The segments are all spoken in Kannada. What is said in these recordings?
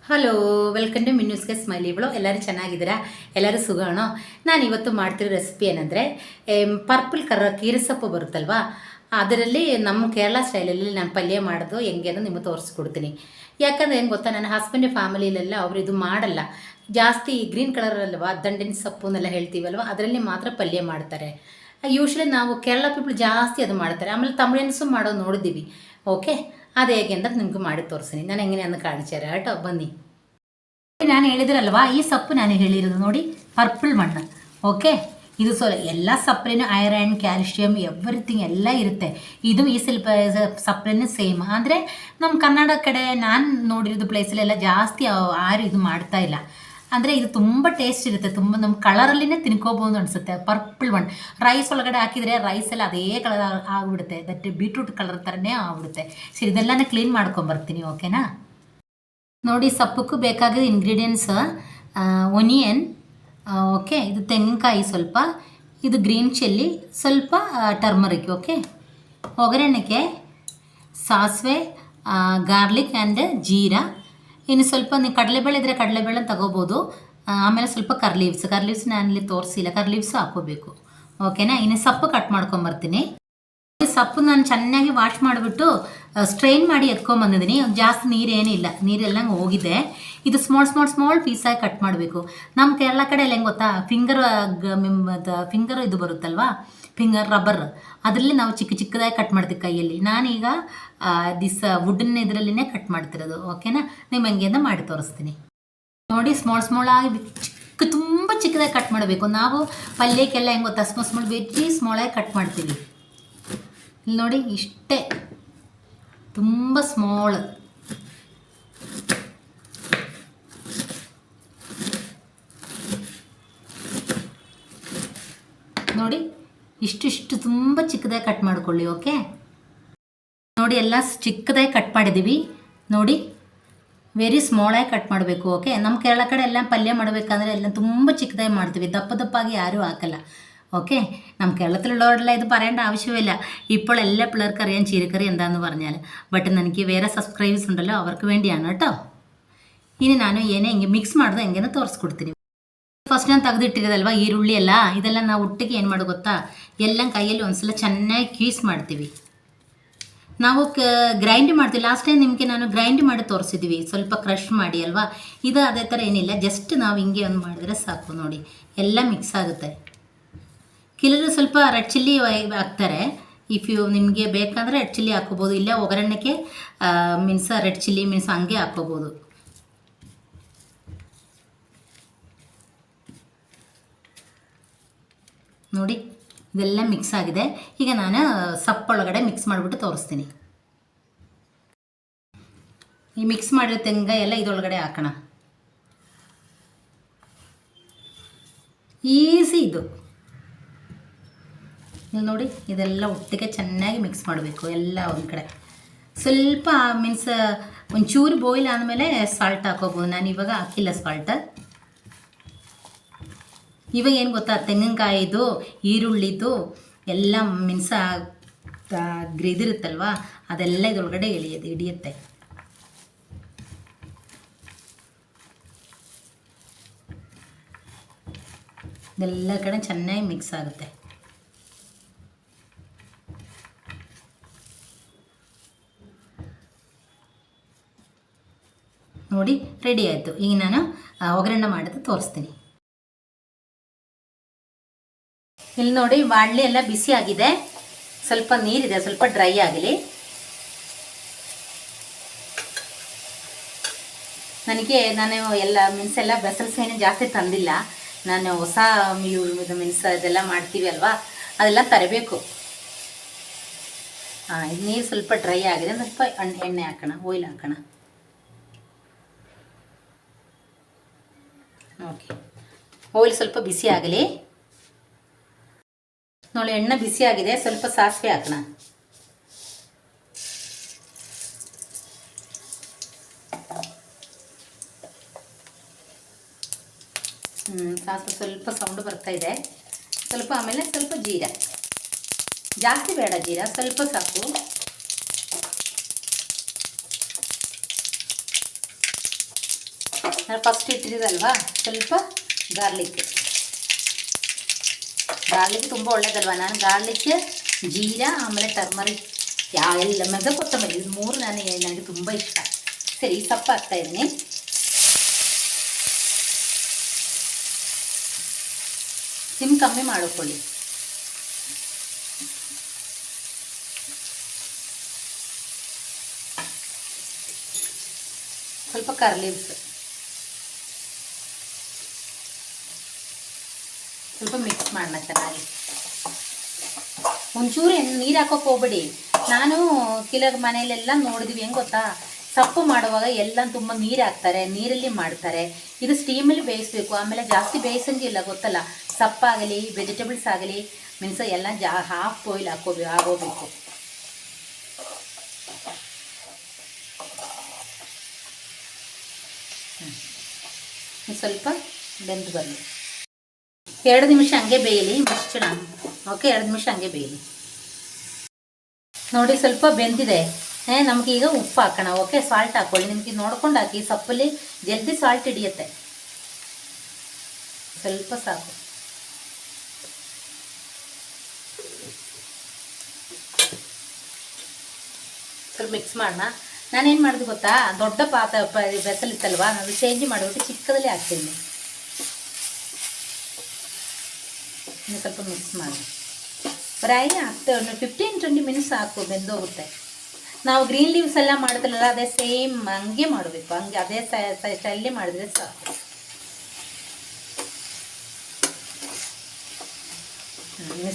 ಹಲೋ, ವೆಲ್ಕಮ್ ಟು ಮಿನ್ಯೂಸ್ಗೆ ಸ್ಮೈಲಿ ಇವಳು. ಎಲ್ಲರೂ ಚೆನ್ನಾಗಿದ್ದೀರಾ? ಎಲ್ಲರೂ ಸುಖಾಣೋ? ನಾನು ಇವತ್ತು ಮಾಡ್ತಿರೋ ರೆಸಿಪಿ ಏನಂದರೆ ಪರ್ಪಲ್ ಕೀರೆ ಸೊಪ್ಪು ಬರುತ್ತಲ್ವಾ, ಅದರಲ್ಲಿ ನಮ್ಮ ಕೇರಳ ಸ್ಟೈಲಲ್ಲಿ ನಾನು ಪಲ್ಯ ಮಾಡೋದು ಹೆಂಗೆ ಅನ್ನೋದು ನಿಮಗೆ ತೋರಿಸ್ಕೊಡ್ತೀನಿ. ಯಾಕಂದರೆ ಏನು ಗೊತ್ತಾ, ನನ್ನ ಹಸ್ಬೆಂಡ್ ಫ್ಯಾಮಿಲಿಲೆಲ್ಲ ಅವರು ಇದು ಮಾಡಲ್ಲ. ಜಾಸ್ತಿ ಗ್ರೀನ್ ಕಲರಲ್ವಾ ದಂಡಿನ ಸೊಪ್ಪುನೆಲ್ಲ ಹೇಳ್ತೀವಲ್ವ, ಅದರಲ್ಲಿ ಮಾತ್ರ ಪಲ್ಯ ಮಾಡ್ತಾರೆ. ಯೂಶ್ವಲಿ ನಾವು ಕೇರಳ ಪೀಪಲ್ ಜಾಸ್ತಿ ಅದು ಮಾಡ್ತಾರೆ. ಆಮೇಲೆ ತಮಿಳಿನ್ಸು ಮಾಡೋದು ನೋಡಿದ್ದೀವಿ. ಓಕೆ, ಅದು ಹೇಗೆ ಅಂತ ನಿಮ್ಗೆ ಮಾಡಿ ತೋರಿಸ್ತೀನಿ. ನಾನು ಹೆಂಗೆ ಅನ್ನು ಕಾಣಿಸ್ಯಾರ ಆಟ ಬನ್ನಿ. ನಾನು ಹೇಳಿದ್ರಲ್ವಾ, ಈ ಸೊಪ್ಪು ನಾನು ಹೇಳಿರೋದು ನೋಡಿ, ಪರ್ಪಲ್ ಮಣ್ಣು. ಓಕೆ, ಇದು ಎಲ್ಲ ಸಪ್ರೇನು ಐರನ್, ಕ್ಯಾಲ್ಶಿಯಂ, ಎವ್ರಿಥಿಂಗ್ ಎಲ್ಲ ಇರುತ್ತೆ. ಇದು ಈ ಸಪ್ರೇನು ಸೇಮ್. ಅಂದರೆ ನಮ್ಮ ಕನ್ನಡ ಕಡೆ ನಾನು ನೋಡಿರೋದು ಪ್ಲೇಸಲ್ಲೆಲ್ಲ ಜಾಸ್ತಿ ಆರು ಇದು ಮಾಡ್ತಾ ಇಲ್ಲ. ಅಂದರೆ ಇದು ತುಂಬ ಟೇಸ್ಟ್ ಇರುತ್ತೆ, ತುಂಬ ನಮ್ಮ ಕಲರಲ್ಲಿನೇ ತಿನ್ಕೋಬೋದು ಅನಿಸುತ್ತೆ. ಪರ್ಪಲ್ ಮಣ್ಣು ರೈಸ್ ಒಳಗಡೆ ಹಾಕಿದರೆ ರೈಸ್ ಎಲ್ಲ ಅದೇ ಕಲರ್ ಆಗಿಬಿಡುತ್ತೆ. ದಟ್ ಬೀಟ್ರೂಟ್ ಕಲರ್ ಥರನೇ ಆಗ್ಬಿಡುತ್ತೆ. ಸರಿ, ಇದೆಲ್ಲನ ಕ್ಲೀನ್ ಮಾಡ್ಕೊಂಬರ್ತೀನಿ. ಓಕೆನಾ? ನೋಡಿ, ಸೊಪ್ಪಕ್ಕೂ ಬೇಕಾಗಿರೋ ಇಂಗ್ರೀಡಿಯೆಂಟ್ಸ್ ಒನಿಯನ್, ಓಕೆ, ಇದು ತೆಂಗಿನಕಾಯಿ ಸ್ವಲ್ಪ, ಇದು ಗ್ರೀನ್ ಚಿಲ್ಲಿ ಸ್ವಲ್ಪ, ಟರ್ಮರಿಕ್. ಓಕೆ, ಒಗ್ಗರಣೆಗೆ ಸಾಸಿವೆ, ಗಾರ್ಲಿಕ್ ಆ್ಯಂಡ್ ಜೀರಾ, ಇನ್ನು ಸ್ವಲ್ಪ ನೀವು ಕಡಲೆಬೇಳೆ ಇದ್ದರೆ ಕಡಲೆಬೇಳೆ ತಗೋಬೋದು. ಆಮೇಲೆ ಸ್ವಲ್ಪ ಕರ್ಲೀವ್ಸ್ ನಾನಿಲ್ಲಿ ತೋರಿಸಿಲ್ಲ, ಕರ್ಲೀವ್ಸು ಹಾಕೋಬೇಕು. ಓಕೆನಾ? ಇನ್ನು ಸೊಪ್ಪು ಕಟ್ ಮಾಡ್ಕೊಂಬರ್ತೀನಿ. ಸೊಪ್ಪು ನಾನು ಚೆನ್ನಾಗಿ ವಾಶ್ ಮಾಡಿಬಿಟ್ಟು ಸ್ಟ್ರೈನ್ ಮಾಡಿ ಎತ್ಕೊಂಬಂದಿದ್ದೀನಿ. ಜಾಸ್ತಿ ನೀರೇನಿಲ್ಲ, ನೀರೆಲ್ಲ ಹೋಗಿದೆ. ಇದು ಸ್ಮಾಲ್ ಪೀಸಾಗಿ ಕಟ್ ಮಾಡಬೇಕು. ನಮ್ಮ ಕೇರಳ ಕಡೆ ಎಲ್ಲ ಹೆಂಗೆ ಗೊತ್ತಾ, ಫಿಂಗರ್ ಇದು ಬರುತ್ತಲ್ವಾ, ಫಿಂಗರ್ ರಬ್ಬರ್, ಅದರಲ್ಲಿ ನಾವು ಚಿಕ್ಕದಾಗಿ ಕಟ್ ಮಾಡ್ತೀವಿ ಕೈಯಲ್ಲಿ. ನಾನೀಗ ವುಡ್ಡನ್ನ ಇದರಲ್ಲಿನೇ ಕಟ್ ಮಾಡ್ತಿರೋದು. ಓಕೆನಾ? ನಿಮ್ಮ ಹಂಗೆ ಅಂತ ಮಾಡಿ ತೋರಿಸ್ತೀನಿ. ನೋಡಿ, ಸ್ಮಾಲಾಗಿ ತುಂಬ ಚಿಕ್ಕದಾಗಿ ಕಟ್ ಮಾಡಬೇಕು. ನಾವು ಪಲ್ಯಕ್ಕೆಲ್ಲ ಹೆಂಗೆ ಗೊತ್ತಾ, ಸ್ಮಾಲಾಗಿ ಕಟ್ ಮಾಡ್ತೀವಿ. ಇಲ್ಲಿ ನೋಡಿ, ಇಷ್ಟೇ, ತುಂಬ ಸ್ಮಾಲ್. ನೋಡಿ, ಇಷ್ಟು ತುಂಬ ಚಿಕ್ಕದಾಗಿ ಕಟ್ ಮಾಡ್ಕೊಳ್ಳಿ. ಓಕೆ, ನೋಡಿ, ಎಲ್ಲ ಚಿಕ್ಕದಾಗಿ ಕಟ್ ಮಾಡಿದ್ದೀವಿ. ನೋಡಿ, ವೆರಿ ಸ್ಮಾಲಾಗಿ ಕಟ್ ಮಾಡಬೇಕು. ಓಕೆ, ನಮ್ಮ ಕೇರಳ ಕಡೆ ಎಲ್ಲ ಪಲ್ಯ ಮಾಡಬೇಕಂದ್ರೆ ಎಲ್ಲ ತುಂಬ ചിക്കതായി ಮಾಡ್ತೀವಿ, ദപ്പാಗಿ ಯಾರೂ ಹಾಕಲ್ಲ. ഓക്കെ, നമുക്ക് കേരളത്തിലുള്ളവരെല്ലാം ഇത് പറയേണ്ട ആവശ്യമില്ല. ഇപ്പോൾ എല്ലാ പിള്ളേർക്കും അറിയാം ചീരക്കറി എന്താണെന്ന് പറഞ്ഞാൽ. ബട്ട് എനിക്ക് വേറെ സബ്സ്ക്രൈബേഴ്സ് ഉണ്ടല്ലോ, അവർക്ക് വേണ്ടിയാണ് കേട്ടോ. ഇനി ನಾನು ಏನೇ ಹಿಂಗೆ ಮಿಕ್ಸ್ ಮಾಡೋದು ಹೆಂಗೆ ತೋರಿಸ್ಕೊಡ್ತೀನಿ. ಫಸ್ಟ್ ನಾನು ತೆಗೆದಿಟ್ಟಿರೋದಲ್ವ ಈರುಳ್ಳಿ ಎಲ್ಲ, ಇದೆಲ್ಲ ನಾವು ಒಟ್ಟಿಗೆ ಏನು ಮಾಡೋದು ಗೊತ್ತಾ, ಎಲ್ಲ ಕೈಯಲ್ಲಿ ಒಂದ್ಸಲ ಚೆನ್ನಾಗಿ ಕ್ಯೂಸ್ ಮಾಡ್ತೀವಿ. ನಾವು ಗ್ರೈಂಡ್ ಮಾಡ್ತೀವಿ. ಲಾಸ್ಟ್ ಟೈಮ್ ನಿಮಗೆ ನಾನು ಗ್ರೈಂಡ್ ಮಾಡಿ ತೋರಿಸಿದ್ವಿ, ಸ್ವಲ್ಪ ಕ್ರಷ್ ಮಾಡಿ ಅಲ್ವಾ. ಇದು ಅದೇ ಥರ ಏನಿಲ್ಲ, ಜಸ್ಟ್ ನಾವು ಹಿಂಗೆ ಒಂದು ಮಾಡಿದ್ರೆ ಸಾಕು. ನೋಡಿ, ಎಲ್ಲ ಮಿಕ್ಸ್ ಆಗುತ್ತೆ. ಕೆಲವರು ಸ್ವಲ್ಪ ರೆಡ್ ಚಿಲ್ಲಿ ಹಾಕ್ತಾರೆ. ನಿಮಗೆ ಬೇಕಂದರೆ ರೆಡ್ ಚಿಲ್ಲಿ ಹಾಕೋಬೋದು, ಇಲ್ಲ ಒಗ್ಗರಣೆಗೆ ರೆಡ್ ಚಿಲ್ಲಿ ಹಂಗೆ ಹಾಕೋಬೋದು. ನೋಡಿ, ಇದೆಲ್ಲ ಮಿಕ್ಸ್ ಆಗಿದೆ. ಈಗ ನಾನು ಸಪ್ಪೊಳಗಡೆ ಮಿಕ್ಸ್ ಮಾಡಿಬಿಟ್ಟು ತೋರಿಸ್ತೀನಿ. ಈ ಮಿಕ್ಸ್ ಮಾಡಿರೋ ತೆಂಗಾಯಿ ಎಲ್ಲ ಇದರೊಳಗಡೆ ಹಾಕೋಣ. ಈಸಿ ಇದು. ನೋಡಿ, ಇದೆಲ್ಲ ಒಟ್ಟಿಗೆ ಚೆನ್ನಾಗಿ ಮಿಕ್ಸ್ ಮಾಡಬೇಕು. ಎಲ್ಲ ಒಂದು ಕಡೆ ಸ್ವಲ್ಪ ಒಂಚೂರು ಬಾಯ್ಲ್ ಆದಮೇಲೆ ಸಾಲ್ಟ್ ಹಾಕೋಬೋದು. ನಾನು ಇವಾಗ ಹಾಕಿಲ್ಲ ಸಾಲ್ಟ್. ಇವಾಗ ಏನು ಗೊತ್ತಾ, ತೆಂಗಿನಕಾಯಿದು, ಈರುಳ್ಳಿದು ಎಲ್ಲ ಇದಿರುತ್ತಲ್ವ, ಅದೆಲ್ಲ ಇದರೊಳಗಡೆ ಹಿಡಿಯುತ್ತೆ. ಇದೆಲ್ಲ ಕಡೆ ಚೆನ್ನಾಗಿ ಮಿಕ್ಸ್ ಆಗುತ್ತೆ. ನೋಡಿ, ರೆಡಿ ಆಯಿತು. ಈಗ ನಾನು ಒಗ್ಗರಣೆ ಮಾಡೋದು ತೋರಿಸ್ತೀನಿ. ಇಲ್ಲಿ ನೋಡಿ, ಬಾಣಲೆ ಎಲ್ಲ ಬಿಸಿ ಆಗಿದೆ. ಸ್ವಲ್ಪ ನೀರಿದೆ, ಸ್ವಲ್ಪ ಡ್ರೈ ಆಗಲಿ. ನಾನು ಎಲ್ಲ ಎಲ್ಲ ಬೆಸಲ್ಸ್ ಏನು ಜಾಸ್ತಿ ತಂದಿಲ್ಲ. ನಾನು ಹೊಸ ಇದೆಲ್ಲ ಮಾಡ್ತೀವಿ ಅಲ್ವಾ, ಅದೆಲ್ಲ ತರಬೇಕು. ಇದು ನೀರು ಸ್ವಲ್ಪ ಡ್ರೈ ಆಗಿದೆ, ಸ್ವಲ್ಪ ಎಣ್ಣೆ ಹಾಕೋಣ, ಆಯಿಲ್ ಹಾಕೋಣ. ಓಕೆ, ಆಯಿಲ್ ಸ್ವಲ್ಪ ಬಿಸಿ ಆಗಲಿ. ನೋಡಿ, ಎಣ್ಣೆ ಬಿಸಿ ಆಗಿದೆ, ಸ್ವಲ್ಪ ಸಾಸಿವೆ ಹಾಕೋಣ. ಸಾಸಿವೆ ಸ್ವಲ್ಪ ಸೌಂಡ್ ಬರ್ತಾ ಇದೆ. ಸ್ವಲ್ಪ ಆಮೇಲೆ ಸ್ವಲ್ಪ ಜೀರಾ, ಜಾಸ್ತಿ ಬೇಡ, ಜೀರಾ ಸ್ವಲ್ಪ ಸಾಕು. ನಾನು ಫಸ್ಟ್ ಇಟ್ಟಿರೋದಲ್ವಾ, ಸ್ವಲ್ಪ ಗಾರ್ಲಿಕ್ ತುಂಬ ಒಳ್ಳೇದಲ್ವ. ನಾನು ಗಾರ್ಲಿಕ್, ಜೀರಾ, ಆಮೇಲೆ ಟರ್ಮರಿಕ್ ಎಲ್ಲ ಮೆದ ಕೊತ್ತಂಬರಿ, ಇದು 3 ನನಗೆ ತುಂಬ ಇಷ್ಟ. ಸರಿ, ಸೊಪ್ಪು ಹಾಕ್ತಾಯಿದ್ದೀನಿ. ಸಿಮ್ ಕಮ್ಮಿ ಮಾಡಿಕೊಳ್ಳಿ. ಸ್ವಲ್ಪ ಕರ್ಲೀವ್ಸ್, ಸ್ವಲ್ಪ ಮಿಕ್ಸ್ ಮಾಡೋಣ ಚೆನ್ನಾಗಿ. ಒಂಚೂರು ನೀರು ಹಾಕೋಕೆ ಹೋಗ್ಬೇಡಿ. ನಾನು ಕೆಲವ್ರ ಮನೆಯಲ್ಲೆಲ್ಲ ನೋಡಿದ್ವಿ, ಹೆಂಗೆ ಗೊತ್ತಾ, ಸೊಪ್ಪು ಮಾಡುವಾಗ ಎಲ್ಲ ತುಂಬ ನೀರು ಹಾಕ್ತಾರೆ, ನೀರಲ್ಲಿ ಮಾಡ್ತಾರೆ. ಇದು ಸ್ಟೀಮಲ್ಲಿ ಬೇಯಿಸ್ಬೇಕು. ಆಮೇಲೆ ಜಾಸ್ತಿ ಬೇಯಿಸಂಗಿಲ್ಲ, ಗೊತ್ತಲ್ಲ. ಸೊಪ್ಪಾಗಲಿ ವೆಜಿಟೇಬಲ್ಸ್ ಆಗಲಿ ಮೀನ್ಸ್ ಎಲ್ಲ ಹಾಫ್ ಬಾಯ್ಲ್ ಆಗೋಬೇಕು. ಸ್ವಲ್ಪ ಬೆಂದು ಬರಲಿ. 2 ನಿಮಿಷ ಹಂಗೆ ಬೇಯಲಿ ಮುಚ್ಚೋಣ. ಓಕೆ, 2 ನಿಮಿಷ ಹಂಗೆ ಬೇಯಲಿ. ನೋಡಿ, ಸ್ವಲ್ಪ ಬೆಂದಿದೆ. ನಮಗೀಗ ಉಪ್ಪು ಹಾಕೋಣ. ಓಕೆ, ಸಾಲ್ಟ್ ಹಾಕ್ಕೊಳ್ಳಿ. ನಿಮ್ಗೆ ನೋಡ್ಕೊಂಡು ಹಾಕಿ, ಸೊಪ್ಪಲ್ಲಿ ಜಲ್ದಿ ಸಾಲ್ಟ್ ಹಿಡಿಯುತ್ತೆ. ಸ್ವಲ್ಪ ಸಾಕು. ಸ್ವಲ್ಪ ಮಿಕ್ಸ್ ಮಾಡೋಣ. ನಾನೇನು ಮಾಡಿದೆ ಗೊತ್ತಾ, ದೊಡ್ಡ ಬೆಸಲ್ ಇತ್ತಲ್ವಾ, ನಾನು ಚೇಂಜ್ ಮಾಡಿಬಿಟ್ಟು ಚಿಕ್ಕದಲ್ಲೇ ಹಾಕ್ತೀನಿ. ಇನ್ನು ಸ್ವಲ್ಪ ಮಿಕ್ಸ್ ಮಾಡಿ ಫ್ರೈ ಆಗ್ತೇವೆ. 15-20 ಮಿನಿಟ್ಸ್ ಸಾಕು, ಬೆಂದೋಗುತ್ತೆ. ನಾವು ಗ್ರೀನ್ ಲೀವ್ಸ್ ಎಲ್ಲ ಮಾಡ್ತಿರಲ್ಲ, ಅದೇ ಸೇಮ್ ಹಂಗೆ ಮಾಡಬೇಕು. ಹಂಗೆ ಅದೇ ಸ್ಟೈಲೇ ಮಾಡಿದ್ರೆ ಸಾಕು.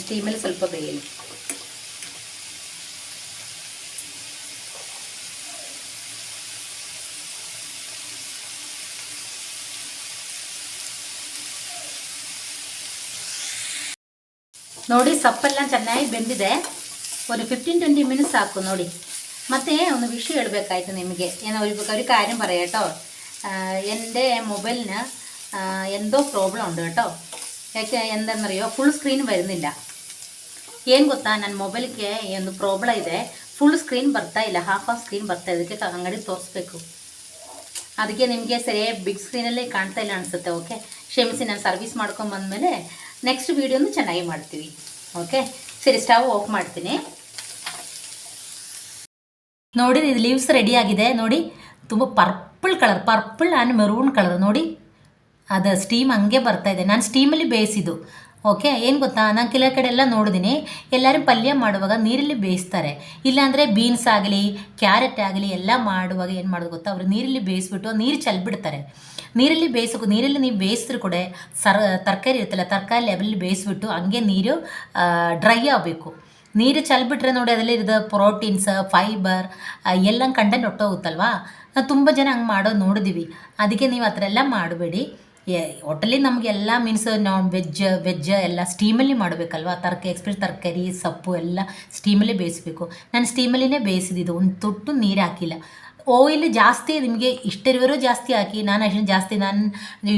ಸ್ಟೀಮಲ್ಲಿ ಸ್ವಲ್ಪ ಬೇಯಲಿ. ನೋಡಿ, ಸೊಪ್ಪೆಲ್ಲ ಚೆನ್ನಾಗಿ ಬೆಂದಿದೆ. ഒരു 15-20 മിനിറ്റ്സ് സാക്കും. ನೋಡಿ. ಮತ್ತೆ ಒಂದು ವಿಷಯ ಹೇಳಬೇಕಾಯ್ತು ನಿಮಗೆ. ഒരു കാര്യം പറയാം കേട്ടോ. എൻ്റെ മൊബൈലിന് എന്തോ പ്രോബ്ലം ഉണ്ട് കേട്ടോ. എന്താണെന്നറിയോ, ಫುಲ್ ಸ್ಕ್ರೀನ್ വരുന്നിಲ್ಲ. ಏನು ಗೊತ್ತಾ, ನನ್ನ ಮೊಬೈಲ್ಗೆ ಒಂದು ಪ್ರಾಬ್ಲಮ್ ಇದೆ. ಫುಲ್ ಸ್ಕ್ರೀನ್ ಬರ್ತಾ ಇಲ್ಲ, ಹಾಫ್ ಸ್ಕ್ರೀನ್ ಬರ್ತಾ ಇದೆ. ಅದಕ್ಕೆ ಅಂಗಡಿ ತೋರಿಸ್ಬೇಕು. ಅದಕ್ಕೆ ನಿಮಗೆ ಸರಿಯಾಗಿ ಬಿಗ್ ಸ್ಕ್ರೀನಲ್ಲೇ ಕಾಣ್ತಾ ಇಲ್ಲ ಅನಿಸುತ್ತೆ. ಓಕೆ, ಕ್ಷಮಿಸಿ. ನಾನು ಸರ್ವಿಸ್ ಮಾಡ್ಕೊಂಡು ಬಂದಮೇಲೆ ನೆಕ್ಸ್ಟ್ ವೀಡಿಯೋನು ಚೆನ್ನಾಗಿ ಮಾಡ್ತೀವಿ. ಓಕೆ, ಸರಿ, ಸ್ಟವ್ ಆಫ್ ಮಾಡ್ತೀನಿ. ನೋಡಿ, ಇದು ಲೀವ್ಸ್ ರೆಡಿ ಆಗಿದೆ. ನೋಡಿ, ತುಂಬ ಪರ್ಪಲ್ ಆ್ಯಂಡ್ ಮೆರೂನ್ ಕಲರ್. ನೋಡಿ, ಅದು ಸ್ಟೀಮ್ ಹಂಗೆ ಬರ್ತಾ ಇದೆ. ನಾನು ಸ್ಟೀಮಲ್ಲಿ ಬೇಯಿಸಿದ್ದು. ಓಕೆ, ಏನು ಗೊತ್ತಾ, ನಾನು ಕೆಲವು ಕಡೆ ಎಲ್ಲ ನೋಡಿದ್ದೀನಿ, ಎಲ್ಲರೂ ಪಲ್ಯ ಮಾಡುವಾಗ ನೀರಲ್ಲಿ ಬೇಯಿಸ್ತಾರೆ. ಇಲ್ಲಾಂದರೆ ಬೀನ್ಸ್ ಆಗಲಿ ಕ್ಯಾರೆಟ್ ಆಗಲಿ ಎಲ್ಲ ಮಾಡುವಾಗ ಏನು ಮಾಡೋದು ಗೊತ್ತಾ, ಅವರು ನೀರಲ್ಲಿ ಬೇಯಿಸ್ಬಿಟ್ಟು ನೀರು ಚೆಲ್ಬಿಡ್ತಾರೆ. ನೀರಲ್ಲಿ ನೀವು ಬೇಯಿಸಿದ್ರು ಕೂಡ ತರಕಾರಿ ಇರುತ್ತಲ್ಲ, ತರಕಾರಿ ಲೆವೆಲಲ್ಲಿ ಬೇಯಿಸ್ಬಿಟ್ಟು ಹಂಗೆ ನೀರು ಡ್ರೈ ಆಗಬೇಕು. ನೀರು ಚೆಲ್ಬಿಟ್ರೆ ನೋಡಿ, ಅದರಲ್ಲಿ ಇರೋದು ಪ್ರೋಟೀನ್ಸ್, ಫೈಬರ್ ಎಲ್ಲ ಕಂಟೆಂಟ್ ಹೊಟ್ಟೋಗುತ್ತಲ್ವಾ. ನಾವು ತುಂಬ ಜನ ಹಂಗೆ ಮಾಡೋದು ನೋಡಿದ್ದೀವಿ. ಅದಕ್ಕೆ ನೀವು ಆ ಥರ ಎಲ್ಲ ಮಾಡಬೇಡಿ. ಒಟ್ಟಲ್ಲಿ ನಮಗೆಲ್ಲ ಮೀನ್ಸ್ ನಾವು ವೆಜ್ ಎಲ್ಲ ಸ್ಟೀಮಲ್ಲಿ ಮಾಡಬೇಕಲ್ವ. ತರಕಾರಿ ಸೊಪ್ಪು ಎಲ್ಲ ಸ್ಟೀಮಲ್ಲಿ ಬೇಯಿಸಬೇಕು. ನಾನು ಸ್ಟೀಮಲ್ಲಿನೇ ಬೇಯಿಸಿದ್ದು, ಒಂದು ತೊಟ್ಟು ನೀರು ಹಾಕಿಲ್ಲ. ಆಯಿಲ್ ಜಾಸ್ತಿ ನಿಮಗೆ ಇಷ್ಟಿರುವರೂ ಜಾಸ್ತಿ ಹಾಕಿ. ನಾನು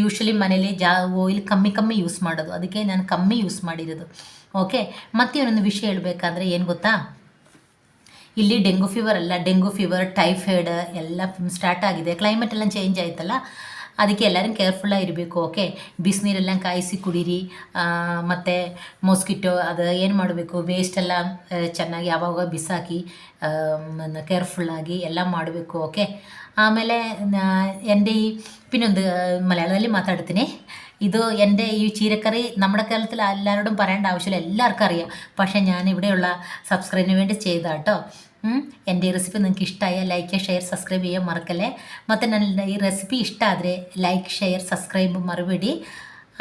ಯೂಶ್ವಲಿ ಮನೇಲಿ ಆಯಿಲ್ ಕಮ್ಮಿ ಯೂಸ್ ಮಾಡೋದು. ಅದಕ್ಕೆ ನಾನು ಕಮ್ಮಿ ಯೂಸ್ ಮಾಡಿರೋದು. ಓಕೆ, ಮತ್ತೆ ಇನ್ನೊಂದು ವಿಷಯ ಹೇಳಬೇಕಾದ್ರೆ ಏನು ಗೊತ್ತಾ, ಇಲ್ಲಿ ಡೆಂಗು ಫೀವರ್ ಟೈಫಾಯ್ಡ್ ಎಲ್ಲ ಸ್ಟಾರ್ಟ್ ಆಗಿದೆ. ಕ್ಲೈಮೇಟ್ ಎಲ್ಲ ಚೇಂಜ್ ಆಯ್ತಲ್ಲ, ಅದಕ್ಕೆ ಎಲ್ಲರೂ ಕೇರ್ಫುಲ್ಲಾಗಿ ಇರಬೇಕು. ಓಕೆ, ಬಿಸಿನೀರೆಲ್ಲ ಕಾಯಿಸಿ ಕುಡೀರಿ. ಮತ್ತು ಮೊಸ್ಕಿಟೋ ಅದು ಏನು ಮಾಡಬೇಕು, ವೇಸ್ಟೆಲ್ಲ ಚೆನ್ನಾಗಿ ಯಾವಾಗ ಬಿಸಾಕಿ ಕೇರ್ಫುಲ್ಲಾಗಿ ಎಲ್ಲ ಮಾಡಬೇಕು. ಓಕೆ, ആಮೇಲೆ എൻ്റെ ഈ പിന്നൊന്ന് മലയാളത്തിൽ മാതാടത്തിന് ഇത് എൻ്റെ ഈ ചീരക്കറി നമ്മുടെ കേരളത്തിൽ എല്ലാവരോടും പറയേണ്ട ആവശ്യമില്ല, എല്ലാവർക്കും അറിയാം. പക്ഷേ ഞാൻ ഇവിടെയുള്ള സബ്സ്ക്രൈബിന് വേണ്ടി ചെയ്താൽ കേട്ടോ. എൻ്റെ ಈ ರೆಸಿಪಿ നിങ്ങൾക്ക് ಇಷ್ಟമായ ಲೈಕ್ ಶೇರ್ ಸಬ್ಸ್ಕ್ರೈಬ್ ചെയ്യാൻ ಮರಕಲ್ಲೇ. ಮತ್ತು ನನ್ನ ಈ ರೆಸಿಪಿ ಇಷ್ಟ ಆದರೆ ಲೈಕ್ ಶೇರ್ ಸಬ್ಸ್ಕ್ರೈಬ್ ಮರಬೇಡಿ.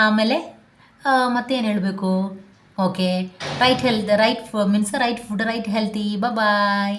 ಆಮೇಲೆ ಮತ್ತೆ ಏನು ಹೇಳಬೇಕು, okay, right food right healthy. ಬಾಯ್.